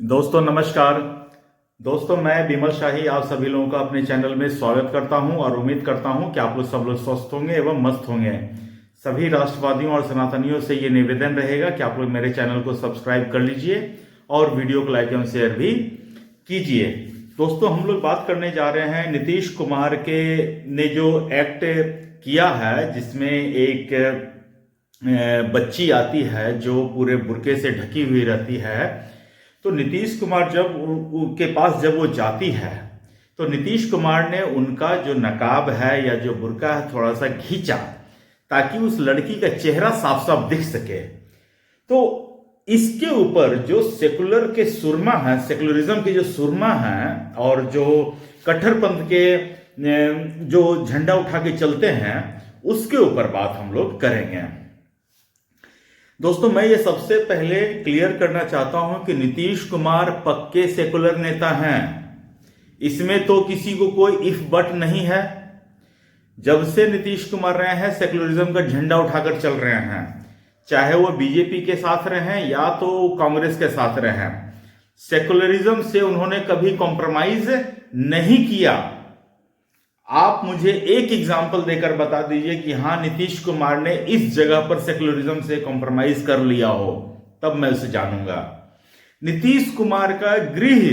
दोस्तों नमस्कार। दोस्तों मैं विमल शाही आप सभी लोगों का अपने चैनल में स्वागत करता हूं और उम्मीद करता हूं कि आप लोग सब लोग स्वस्थ होंगे एवं मस्त होंगे। सभी राष्ट्रवादियों और सनातनियों से ये निवेदन रहेगा कि आप लोग मेरे चैनल को सब्सक्राइब कर लीजिए और वीडियो को लाइक एवं शेयर भी कीजिए। दोस्तों हम लोग बात करने जा रहे हैं नीतीश कुमार के ने जो एक्ट किया है, जिसमें एक बच्ची आती है जो पूरे बुर्के से ढकी हुई रहती है। तो नीतीश कुमार जब उनके पास जब वो जाती है तो नीतीश कुमार ने उनका जो नकाब है या जो बुर्का है थोड़ा सा खींचा ताकि उस लड़की का चेहरा साफ साफ दिख सके। तो इसके ऊपर जो सेकुलर के सुरमा है, सेकुलरिज्म के जो सुरमा है और जो कट्टरपंथ के जो झंडा उठा के चलते हैं उसके ऊपर बात हम लोग करेंगे। दोस्तों मैं ये सबसे पहले क्लियर करना चाहता हूं कि नीतीश कुमार पक्के सेकुलर नेता हैं। इसमें तो किसी को कोई इफ बट नहीं है। जब से नीतीश कुमार रहे हैं सेकुलरिज्म का झंडा उठाकर चल रहे हैं, चाहे वो बीजेपी के साथ रहे हैं या तो कांग्रेस के साथ रहे हैं। सेकुलरिज्म से उन्होंने कभी कॉम्प्रोमाइज नहीं किया। आप मुझे एक एग्जाम्पल देकर बता दीजिए कि हां नीतीश कुमार ने इस जगह पर सेकुलरिज्म से कॉम्प्रोमाइज कर लिया हो, तब मैं उसे जानूंगा। नीतीश कुमार का गृह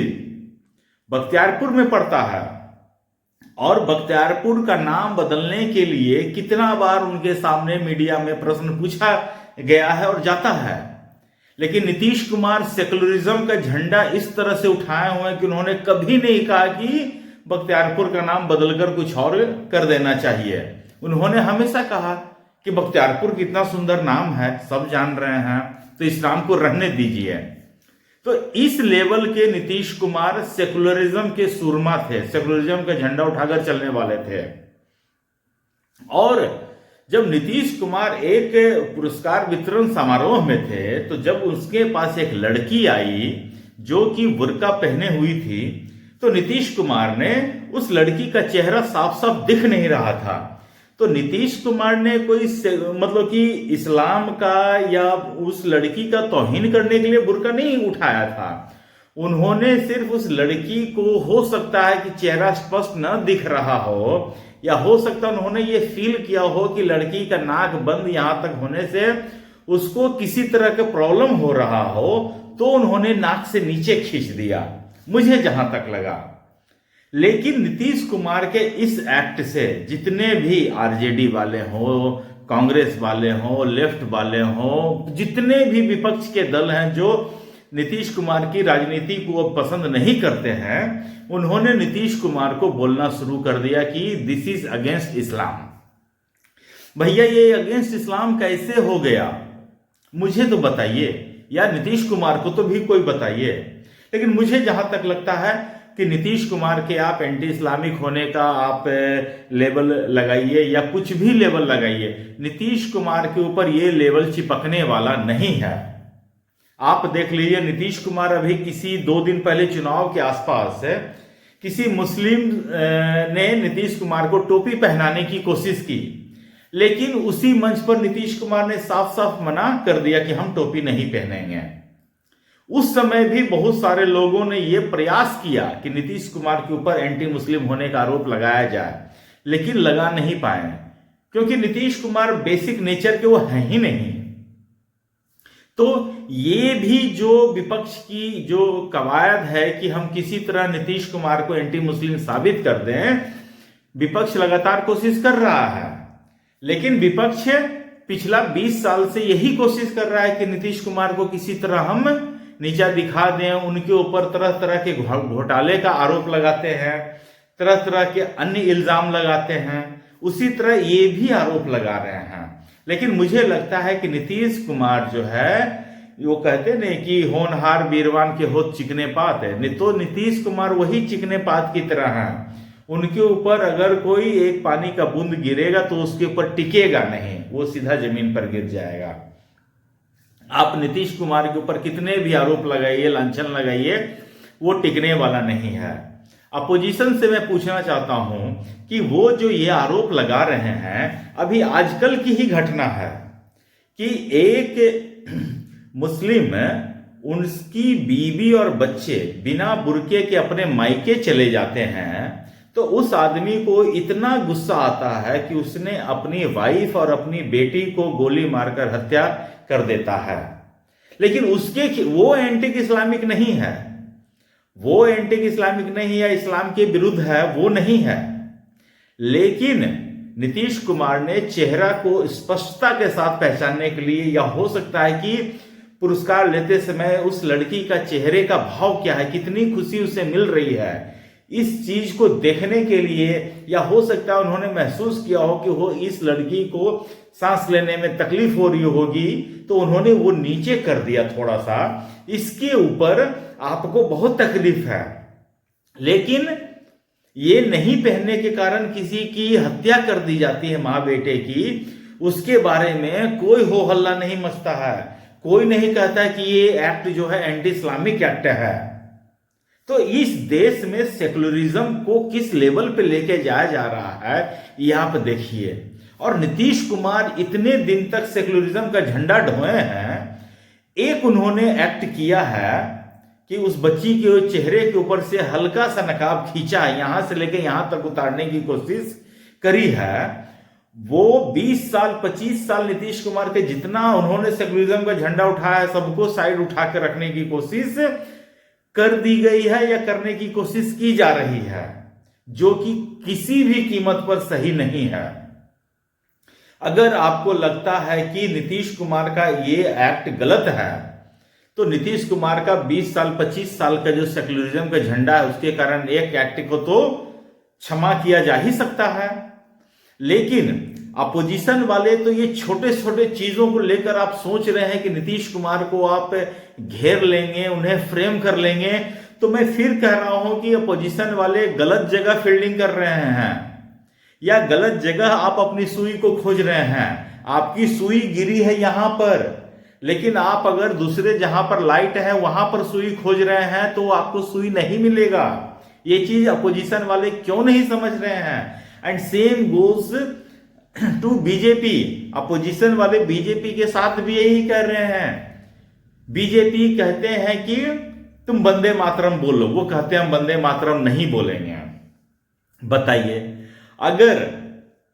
बख्तियारपुर में पड़ता है और बख्तियारपुर का नाम बदलने के लिए कितना बार उनके सामने मीडिया में प्रश्न पूछा गया है और जाता है, लेकिन नीतीश कुमार सेकुलरिज्म का झंडा इस तरह से उठाए हुए हैं कि उन्होंने कभी नहीं कहा कि बख्तियारपुर का नाम बदलकर कुछ और कर देना चाहिए। उन्होंने हमेशा कहा कि बख्तियारपुर कितना सुंदर नाम है, सब जान रहे हैं, तो इस नाम को रहने दीजिए। तो इस लेवल के नीतीश कुमार सेकुलरिज्म के सुरमा थे, सेकुलरिज्म का झंडा उठाकर चलने वाले थे। और जब नीतीश कुमार एक पुरस्कार वितरण समारोह में थे तो जब उसके पास एक लड़की आई जो कि बुर्का पहने हुई थी, तो नीतीश कुमार ने उस लड़की का चेहरा साफ साफ दिख नहीं रहा था। तो नीतीश कुमार ने कोई मतलब कि इस्लाम का या उस लड़की का तौहीन करने के लिए बुर्का नहीं उठाया था। उन्होंने सिर्फ उस लड़की को, हो सकता है कि चेहरा स्पष्ट न दिख रहा हो या हो सकता है उन्होंने ये फील किया हो कि लड़की का नाक बंद यहां तक होने से उसको किसी तरह का प्रॉब्लम हो रहा हो, तो उन्होंने नाक से नीचे खींच दिया, मुझे जहां तक लगा। लेकिन नीतीश कुमार के इस एक्ट से जितने भी आरजेडी वाले हो, कांग्रेस वाले हो, लेफ्ट वाले हो, जितने भी विपक्ष के दल हैं जो नीतीश कुमार की राजनीति को अब पसंद नहीं करते हैं, उन्होंने नीतीश कुमार को बोलना शुरू कर दिया कि दिस इज अगेंस्ट इस्लाम। भैया ये अगेंस्ट इस्लाम कैसे हो गया, मुझे तो बताइए, या नीतीश कुमार को तो भी कोई बताइए। लेकिन मुझे जहां तक लगता है कि नीतीश कुमार के आप एंटी इस्लामिक होने का आप लेबल लगाइए या कुछ भी लेबल लगाइए, नीतीश कुमार के ऊपर ये लेबल चिपकने वाला नहीं है। आप देख लीजिए, नीतीश कुमार अभी किसी 2 दिन पहले चुनाव के आसपास किसी मुस्लिम ने नीतीश कुमार को टोपी पहनाने की कोशिश की, लेकिन उसी मंच पर नीतीश कुमार ने साफ साफ मना कर दिया कि हम टोपी नहीं पहनेंगे। उस समय भी बहुत सारे लोगों ने यह प्रयास किया कि नीतीश कुमार के ऊपर एंटी मुस्लिम होने का आरोप लगाया जाए, लेकिन लगा नहीं पाए, क्योंकि नीतीश कुमार बेसिक नेचर के वो हैं ही नहीं। तो ये भी जो विपक्ष की जो कवायद है कि हम किसी तरह नीतीश कुमार को एंटी मुस्लिम साबित कर दें, विपक्ष लगातार कोशिश कर रहा है। लेकिन विपक्ष पिछला 20 साल से यही कोशिश कर रहा है कि नीतीश कुमार को किसी तरह हम नीचा दिखा दें, उनके ऊपर तरह तरह के घोटाले का आरोप लगाते हैं, तरह तरह के अन्य इल्जाम लगाते हैं, उसी तरह ये भी आरोप लगा रहे हैं। लेकिन मुझे लगता है कि नीतीश कुमार जो है, वो कहते नहीं कि होनहार बीरवान के होत चिकने पात है, तो नीतीश कुमार वही चिकने पात की तरह हैं। उनके ऊपर अगर कोई एक पानी का बूंद गिरेगा तो उसके ऊपर टिकेगा नहीं, वो सीधा जमीन पर गिर जाएगा। आप नीतीश कुमार के ऊपर कितने भी आरोप लगाइए, लांछन लगाइए, वो टिकने वाला नहीं है। अपोजिशन से मैं पूछना चाहता हूं कि वो जो ये आरोप लगा रहे हैं, अभी आजकल की ही घटना है कि एक मुस्लिम उनकी बीवी और बच्चे बिना बुर्के के अपने मायके चले जाते हैं, तो उस आदमी को इतना गुस्सा आता है कि उसने अपनी वाइफ और अपनी बेटी को गोली मारकर हत्या कर देता है। लेकिन वो एंटी इस्लामिक नहीं है, वो एंटी इस्लामिक नहीं है, इस्लाम के विरुद्ध है, वो नहीं है। लेकिन नीतीश कुमार ने चेहरा को स्पष्टता के साथ पहचानने के लिए, या हो सकता है कि पुरस्कार लेते समय उस लड़की का चेहरे का भाव क्या है, कितनी खुशी उसे मिल रही है, इस चीज को देखने के लिए, या हो सकता है उन्होंने महसूस किया हो कि वो इस लड़की को सांस लेने में तकलीफ हो रही होगी, तो उन्होंने वो नीचे कर दिया थोड़ा सा। इसके ऊपर आपको बहुत तकलीफ है, लेकिन ये नहीं पहनने के कारण किसी की हत्या कर दी जाती है, मां बेटे की, उसके बारे में कोई हो हल्ला नहीं मचता है, कोई नहीं कहता कि ये एक्ट जो है एंटी इस्लामिक एक्ट है। तो इस देश में सेकुलरिज्म को किस लेवल पे लेके जाया जा रहा है, ये आप देखिए। और नीतीश कुमार इतने दिन तक सेकुलरिज्म का झंडा ढोए हैं। एक उन्होंने एक्ट किया है कि उस बच्ची के चेहरे के ऊपर से हल्का सा नकाब खींचा है, यहां से लेके यहां तक उतारने की कोशिश करी है। वो 20 साल 25 साल नीतीश कुमार के जितना उन्होंने सेकुलरिज्म का झंडा उठाया, सबको साइड उठा कर रखने की कोशिश कर दी गई है या करने की कोशिश की जा रही है, जो कि किसी भी कीमत पर सही नहीं है। अगर आपको लगता है कि नीतीश कुमार का ये एक्ट गलत है, तो नीतीश कुमार का 20 साल 25 साल का जो सेकुलरिज्म का झंडा है, उसके कारण एक एक्ट को तो क्षमा किया जा ही सकता है। लेकिन अपोजिशन वाले तो ये छोटे छोटे चीजों को लेकर आप सोच रहे हैं कि नीतीश कुमार को आप घेर लेंगे, उन्हें फ्रेम कर लेंगे। तो मैं फिर कह रहा हूं कि अपोजिशन वाले गलत जगह फील्डिंग कर रहे हैं, या गलत जगह आप अपनी सुई को खोज रहे हैं। आपकी सुई गिरी है यहां पर, लेकिन आप अगर दूसरे जहां पर लाइट है वहां पर सुई खोज रहे हैं, तो आपको सुई नहीं मिलेगा। ये चीज अपोजिशन वाले क्यों नहीं समझ रहे हैं? And same goes to BJP. Opposition वाले बीजेपी के साथ भी यही कर रहे हैं। बीजेपी कहते हैं कि तुम वंदे मातरम बोलो, वो कहते हैं हम वंदे मातरम नहीं बोलेंगे। बताइए,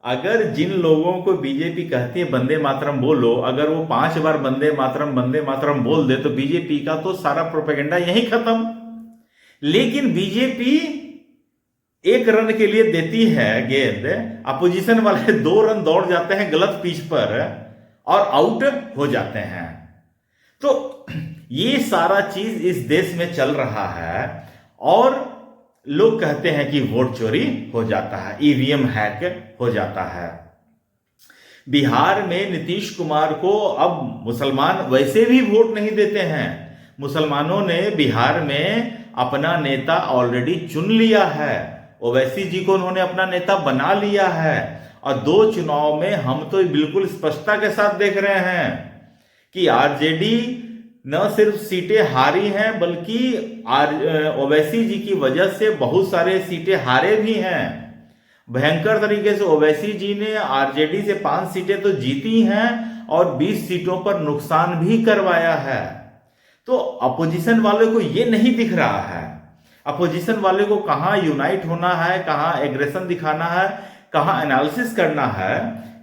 अगर जिन लोगों को बीजेपी कहती है वंदे मातरम बोलो, अगर वो 5 बार वंदे मातरम बोल दे, तो बीजेपी का तो सारा प्रोपेगेंडा यहीं खत्म। लेकिन बीजेपी 1 रन के लिए देती है गेंद, अपोजिशन वाले 2 रन दौड़ जाते हैं गलत पिच पर और आउट हो जाते हैं। तो ये सारा चीज इस देश में चल रहा है, और लोग कहते हैं कि वोट चोरी हो जाता है, ईवीएम हैक हो जाता है। बिहार में नीतीश कुमार को अब मुसलमान वैसे भी वोट नहीं देते हैं। मुसलमानों ने बिहार में अपना नेता ऑलरेडी चुन लिया है। ओवैसी जी को उन्होंने अपना नेता बना लिया है, और 2 चुनाव में हम तो बिल्कुल स्पष्टता के साथ देख रहे हैं कि आरजेडी न सिर्फ सीटें हारी हैं, बल्कि ओवैसी जी की वजह से बहुत सारे सीटें हारे भी हैं। भयंकर तरीके से ओवैसी जी ने आरजेडी से 5 सीटें तो जीती हैं और 20 सीटों पर नुकसान भी करवाया है। तो अपोजिशन वाले को ये नहीं दिख रहा है। अपोजिशन वाले को कहां यूनाइट होना है, कहां एग्रेशन दिखाना है, कहां एनालिसिस करना है,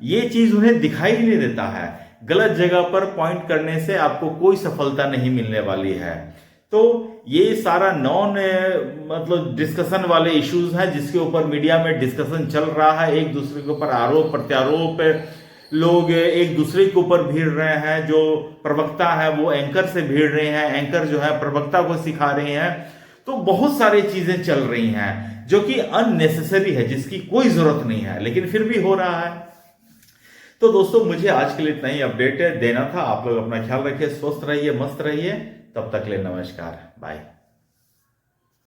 ये चीज उन्हें दिखाई नहीं देता है। गलत जगह पर पॉइंट करने से आपको कोई सफलता नहीं मिलने वाली है। तो ये सारा मतलब डिस्कशन वाले इश्यूज हैं, जिसके ऊपर मीडिया में डिस्कशन चल रहा है। एक दूसरे के ऊपर आरोप प्रत्यारोप, लोग एक दूसरे के ऊपर भिड़ रहे हैं। जो प्रवक्ता है वो एंकर से भिड़ रहे हैं, एंकर जो है प्रवक्ता को सिखा रहे हैं। तो बहुत सारी चीजें चल रही हैं जो कि अननेसेसरी है, जिसकी कोई जरूरत नहीं है, लेकिन फिर भी हो रहा है। तो दोस्तों, मुझे आज के लिए इतना ही अपडेट देना था। आप लोग अपना ख्याल रखिए, स्वस्थ रहिए, मस्त रहिए। तब तक के लिए नमस्कार, बाय।